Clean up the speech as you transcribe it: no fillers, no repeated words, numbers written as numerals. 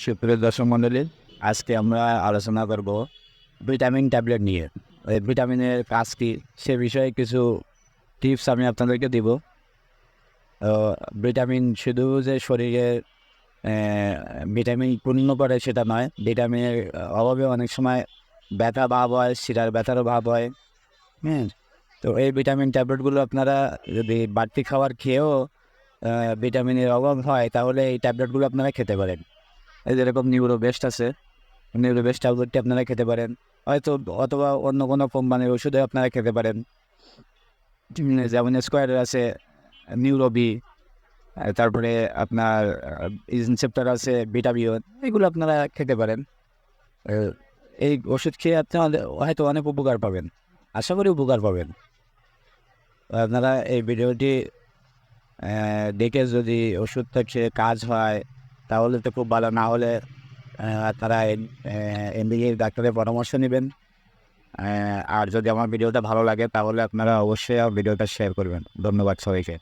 সুপ্রিয় দর্শক মণ্ডলী, আজকে আমরা আলোচনা করব ভিটামিন ট্যাবলেট নিয়ে। এই ভিটামিনের কাজ কী সে বিষয়ে কিছু টিপস আমি আপনাদেরকে দিব। ভিটামিন শুধু যে শরীরে ভিটামিন পূর্ণ করে সেটা নয়, ভিটামিনের অভাবে অনেক সময় ব্যথা ভাব হয়, শিরার ব্যথারও ভাব হয়। হ্যাঁ, তো এই ভিটামিন ট্যাবলেটগুলো আপনারা যদি বাড়তি খাবার খেয়েও ভিটামিনের অভাব হয়, তাহলে এই ট্যাবলেটগুলো আপনারা খেতে পারেন। এই যেরকম নিউরো বেস্ট আছে, নিউরো বেস্ট ট্যাবলেটটি আপনারা খেতে পারেন, হয়তো অথবা অন্য কোনো কোম্পানির ওষুধে আপনারা খেতে পারেন। যেমন স্কোয়ারের আছে নিউরো বি, তারপরে আপনার ইনসেপ্টার আছে ভিটামিন, এগুলো আপনারা খেতে পারেন। এই ওষুধ খেয়ে আপনি হয়তো অনেক উপকার পাবেন, আশা করি উপকার পাবেন। আপনারা এই ভিডিওটি দেখে যদি ওষুধটা খেয়ে কাজ হয় তাহলে তো খুব ভালো, না হলে তারা এমবিবিএস ডাক্তারের পরামর্শ নেবেন। আর যদি আমার ভিডিওটা ভালো লাগে তাহলে আপনারা অবশ্যই আমার ভিডিওটা শেয়ার করবেন। ধন্যবাদ সবাইকে।